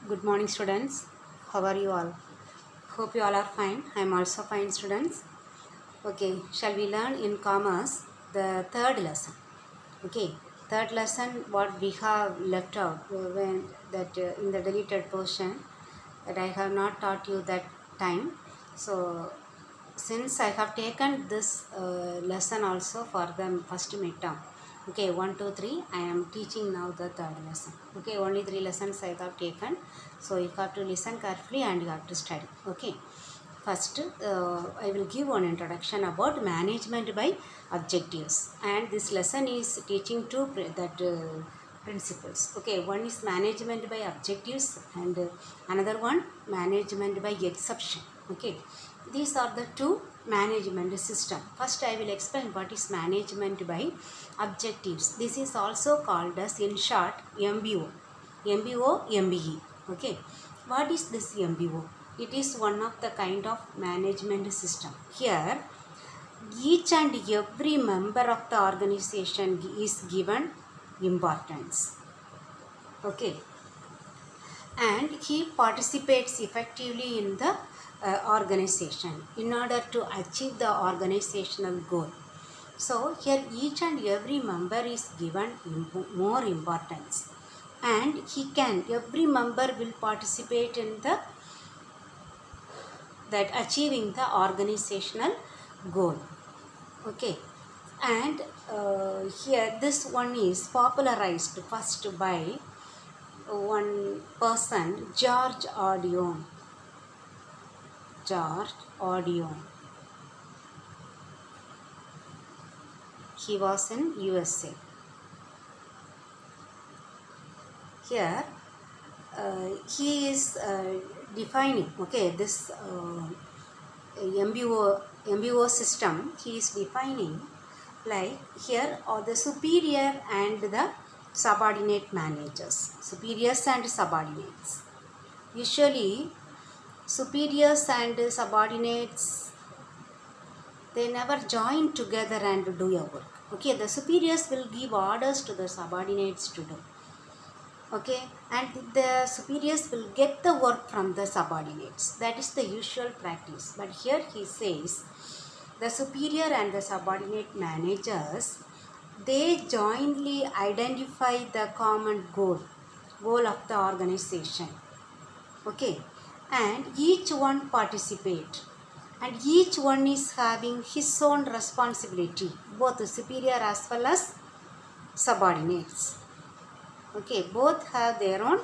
Good morning, students. How are you all? Hope you all are fine. I am also fine, students. Okay, shall we learn in commerce the third lesson? Okay, third lesson what we have left out when that in the deleted portion that I have not taught you that time. So since I have taken this lesson also for the first midterm. Okay, 1, 2, 3. I am teaching now the third lesson. Okay, only 3 lessons I have taken. So you have to listen carefully and you have to study. Okay. First, I will give one introduction about management by objectives, and this lesson is teaching two principles. Okay, one is management by objectives, and another one management by exception. Okay, these are the two management system. First, I will explain what is management by objectives. This is also called as in short MBO, MBE. Okay, what is this MBO? It is one of the kind of management system. Here, each and every member of the organization is given importance. Okay, and he participates effectively in the organization in order to achieve the organizational goal. So here each and every member is given more importance, and every member will participate in the that achieving the organizational goal. Okay, and here this one is popularized first by one person, George Audion. He was in USA. Here he is defining, okay, this MBO system. He is defining like here are the superior and the subordinate managers, superiors and subordinates. Usually superiors and subordinates, they never join together and do a work. Okay, the superiors will give orders to the subordinates to do. Okay, and the superiors will get the work from the subordinates. That is the usual practice. But here he says the superior and the subordinate managers, they jointly identify the common goal of the organization. Okay, and each one participate, and each one is having his own responsibility, both the superior as well as subordinates. Okay, both have their own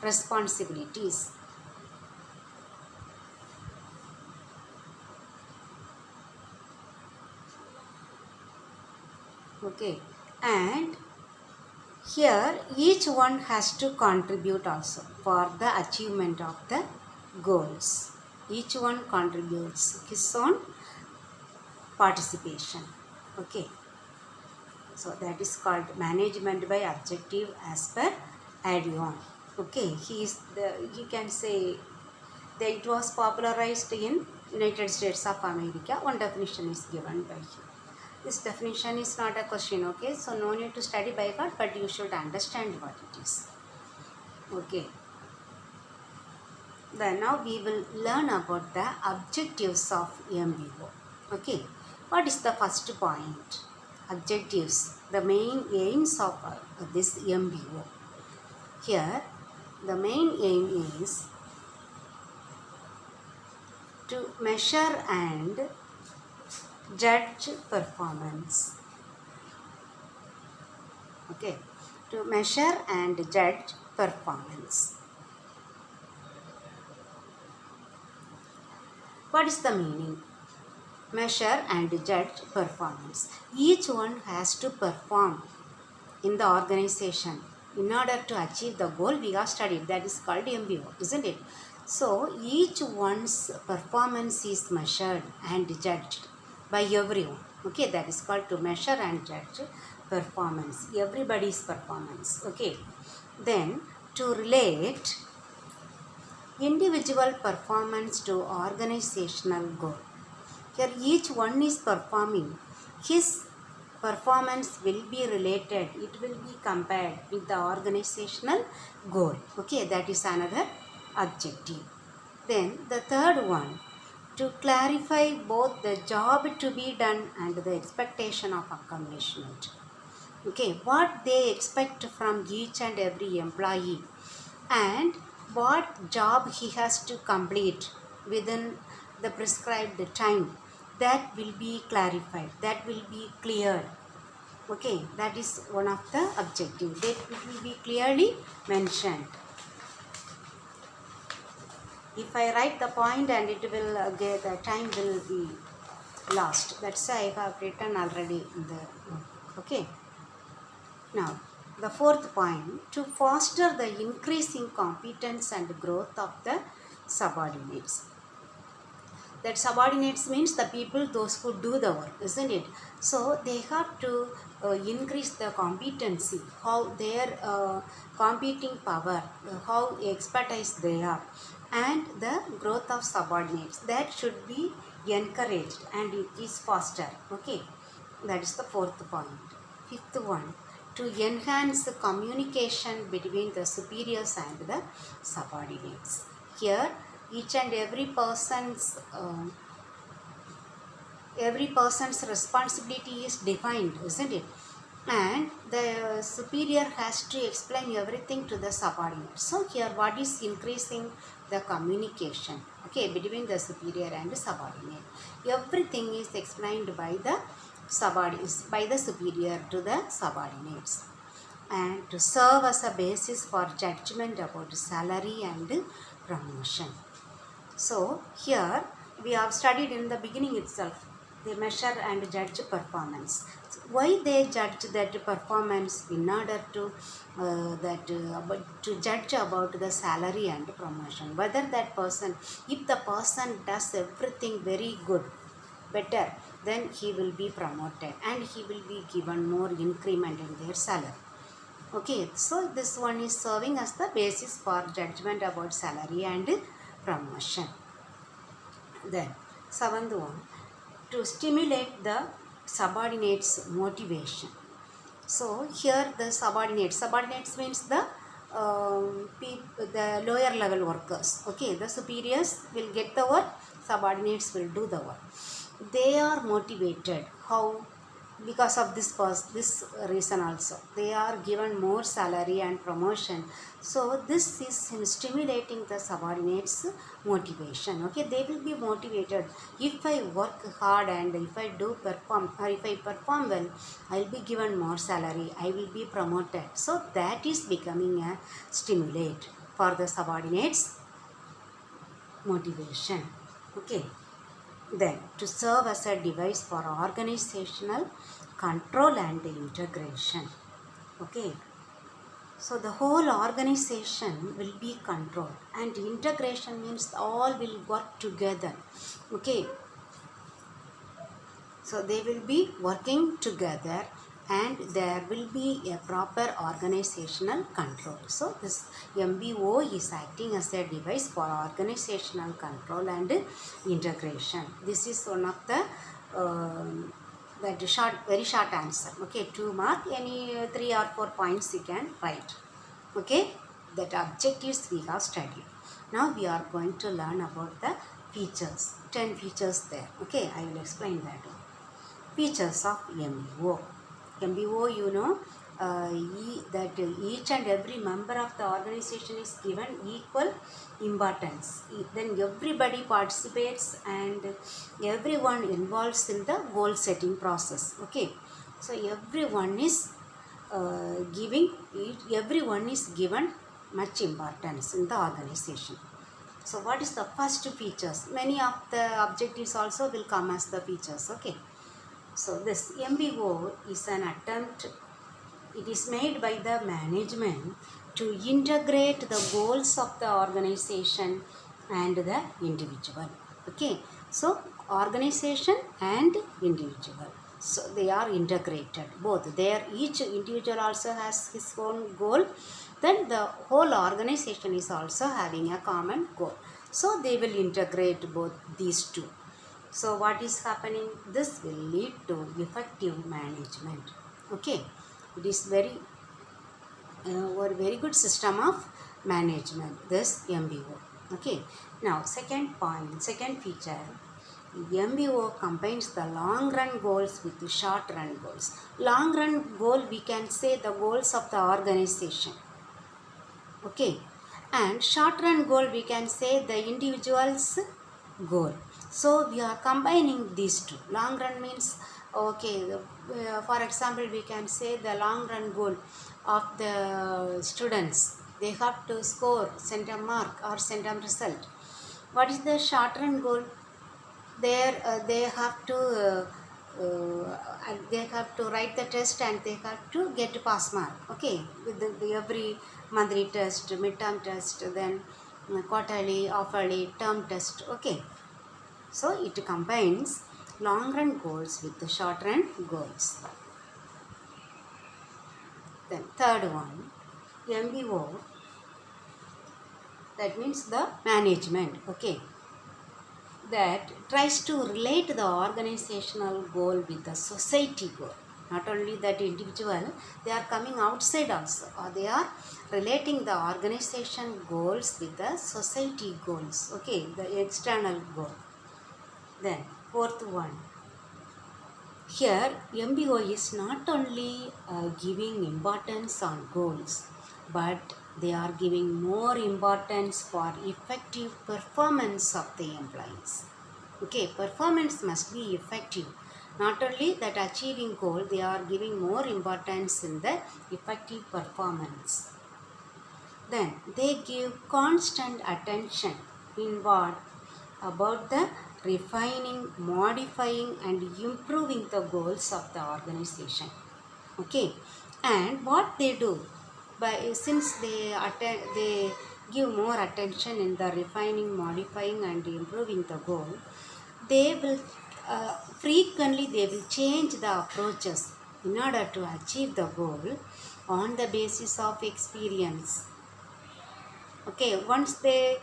responsibilities. Okay, and here each one has to contribute also for the achievement of the goals. Each one contributes his own participation. Okay, so that is called management by objective as per Audion. Okay, he can say that it was popularized in United States of America. One definition is given by him. This definition is not a question, okay, so no need to study by heart, but you should understand what it is. Okay, then now we will learn about the objectives of MBO. Okay, what is the first point? Objectives, the main aims of this MBO. Here the main aim is to measure and judge performance. Okay, to measure and judge performance. What is the meaning? Measure and judge performance. Each one has to perform in the organization in order to achieve the goal we have studied. That is called MBO, isn't it? So each one's performance is measured and judged by everyone. Okay, that is called to measure and judge performance, everybody's performance. Okay, then to relate individual performance to organizational goal. Here each one is performing, his performance will be related, it will be compared with the organizational goal. Okay, that is another objective. Then the third one, to clarify both the job to be done and the expectation of accomplishment. Okay, what they expect from each and every employee and what job he has to complete within the prescribed time, that will be clarified, that will be cleared. Okay, that is one of the objectives, that it will be clearly mentioned. If I write the point and it will get, the time will be lost. That's why I have written already in the okay. Now the fourth point, to foster the increasing competence and growth of the subordinates. That subordinates means the people, those who do the work, isn't it? So they have to increase the competency, how their competing power, how expertise they are, and the growth of subordinates, that should be encouraged and it is fostered. Okay, that is the fourth point. Fifth one, to enhance the communication between the superiors and the subordinates. Here each and every person's responsibility is defined, isn't it? And the superior has to explain everything to the subordinate. So here what is increasing the communication, okay, between the superior and the subordinate. Everything is explained by the subordinates, by the superior to the subordinates, and to serve as a basis for judgment about salary and promotion. So here we have studied in the beginning itself, they measure and judge performance. So why they judge that performance? In order to to judge about the salary and promotion, whether that person, if the person does everything very good, better, then he will be promoted and he will be given more increment in their salary. Okay, so this one is serving as the basis for judgment about salary and promotion. Then seventh one, to stimulate the subordinates motivation. So here the subordinates means the the lower level workers. Okay, the superiors will get the work, subordinates will do the work. They are motivated. How? Because of this reason also, they are given more salary and promotion. So this is in stimulating the subordinates motivation. Okay, they will be motivated. If I work hard and if I do perform, or if I perform well, I will be given more salary, I will be promoted. So that is becoming a stimulate for the subordinates motivation. Okay, then to serve as a device for organizational control and integration. Okay, so the whole organization will be controlled, and integration means all will work together. Okay, so they will be working together and there will be a proper organizational control. So this MBO is acting as a device for organizational control and integration. This is one of the very short answer. Okay, 2 mark, any 3 or 4 points you can write. Okay, that objectives we have studied. Now we are going to learn about the features. 10 features there. Okay, I will explain that one. Features of MBO. MBO, you know, that each and every member of the organization is given equal importance. Then everybody participates and everyone involves in the goal setting process. Okay, so everyone is given much importance in the organization. So what is the first features? Many of the objectives also will come as the features. Okay, so this MBO is an attempt, it is made by the management to integrate the goals of the organization and the individual. Okay, so organization and individual, so they are integrated both. There each individual also has his own goal, then the whole organization is also having a common goal. So they will integrate both these two. So what is happening? This will lead to effective management. Okay, it is very good system of management, this MBO. Okay, now second point, second feature, MBO combines the long run goals with the short run goals. Long run goal, we can say the goals of the organization. Okay, and short run goal, we can say the individual's goal. So we are combining these two. Long run means, okay, for example, we can say the long run goal of the students, they have to score center mark or center result. What is the short run goal? There they have to write the test and they have to get pass mark. Okay, with the every monthly test, midterm test, then quarterly, half-yearly, term test. Okay, so it combines long run goals with the short run goals. Then third one, MBO, that means the management. Okay, that tries to relate the organizational goal with the society goal. Not only that individual, they are coming outside also, or they are relating the organization goals with the society goals. Okay, the external goal. Then fourth one, here MBO is not only giving importance on goals, but they are giving more importance for effective performance of the employees. Okay, performance must be effective. Not only that achieving goal, they are giving more importance in the effective performance. Then they give constant attention in what? About the refining, modifying and improving the goals of the organization. Okay, and what they do, by since they give more attention in the refining, modifying and improving the goal, they will frequently they will change the approaches in order to achieve the goal on the basis of experience. Okay, once they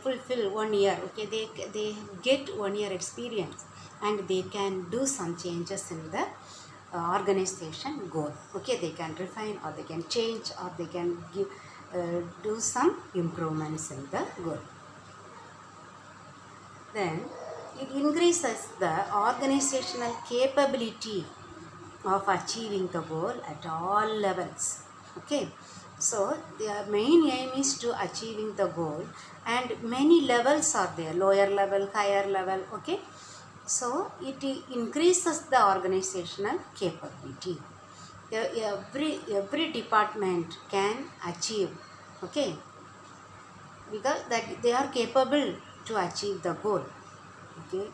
fulfill 1 year, okay, they get 1 year experience and they can do some changes in the organization goal. Okay, they can refine or they can change or they can give do some improvements in the goal. Then it increases the organizational capability of achieving the goal at all levels. Okay, so the main aim is to achieving the goal, and many levels are there, lower level, higher level. Okay, so it increases the organizational capability. Every department can achieve. Okay, because that they are capable to achieve the goal. Okay,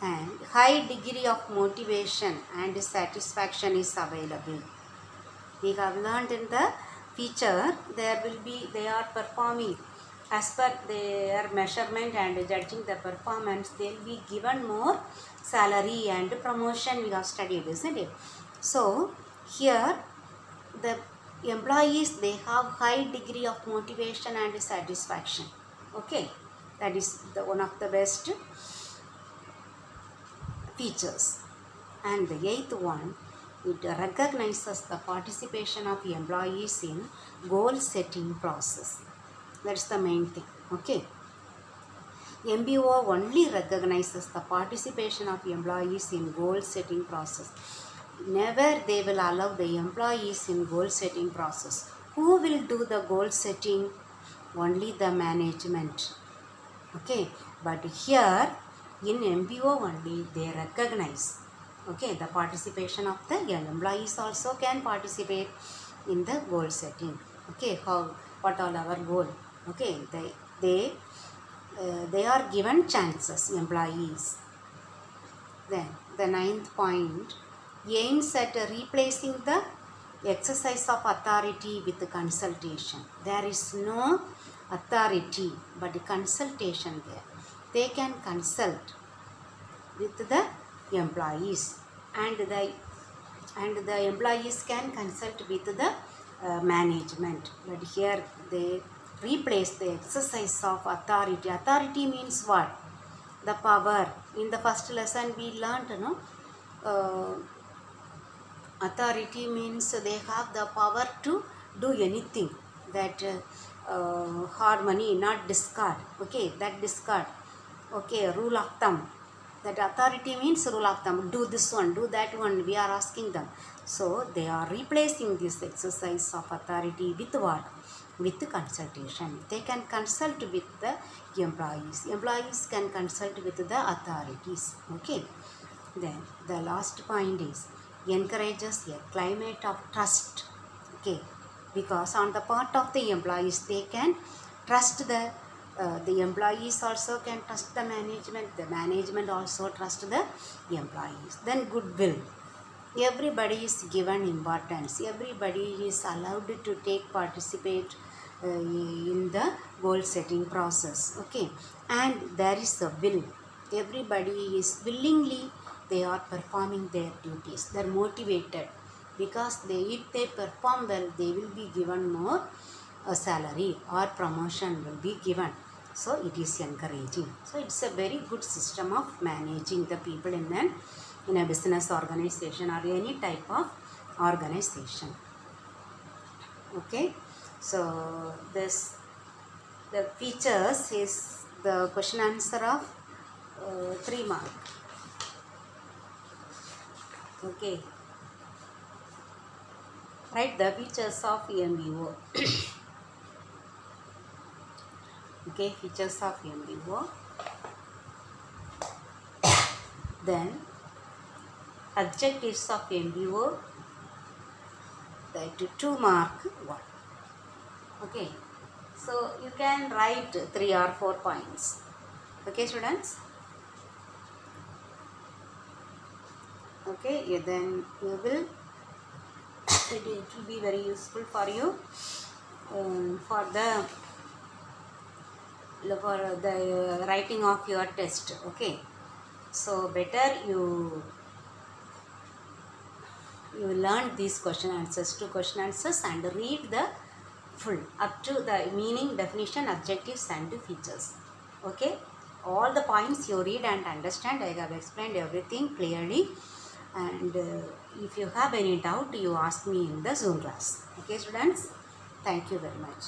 and high degree of motivation and satisfaction is available. We have learned in the feature, they are performing as per their measurement and judging the performance, they will be given more salary and promotion. We have studied, isn't it? So here the employees, they have high degree of motivation and satisfaction. Okay, that is the one of the best features. And the eighth one, it recognizes the participation of employees in goal setting process. That's the main thing. Okay, MBO only recognizes the participation of employees in goal setting process. Never they will allow the employees in goal setting process. Who will do the goal setting? Only the management. Okay, but here in MBO only they recognize, okay, the participation of the employees also can participate in the goal setting. Okay, what all our goal? Okay, they are given chances, employees. Then the ninth point aims at replacing the exercise of authority with the consultation. There is no authority but consultation there. They can consult with the employees, and the employees can consult with the management. But here they replace the exercise of authority. Authority means what? The power. In the first lesson we learned, authority means they have the power to do anything, that harmony, not discard. Okay, that discard. Okay, rule of thumb. That authority means rule of thumb. Do this one, do that one. We are asking them. So they are replacing this exercise of authority with what? With consultation. They can consult with the employees. Employees can consult with the authorities. Okay. Then the last point is encourages a climate of trust. Okay, because on the part of the employees, they can trust the employees also can trust the management also trust the employees. Then goodwill, everybody is given importance, everybody is allowed to take participate in the goal setting process. Okay, and there is a will, everybody is willingly, they are performing their duties, they are motivated, because if they perform well, they will be given more salary or promotion will be given. So it is encouraging. So it's a very good system of managing the people in a business organization or any type of organization. Okay, so the features is the question answer of 3 mark. Okay, write the features of MBO. Okay, features of MBO. Then adjectives of MBO, that 2 mark 1. Okay, so you can write 3 or 4 points. Okay, students. Okay, then you will it will be very useful for you for the writing of your test. Okay, so better you learn these question answers, 2 question answers, and read the full up to the meaning, definition, adjectives and features. Okay, all the points you read and understand. I have explained everything clearly, and if you have any doubt, you ask me in the Zoom class. Okay, students, thank you very much.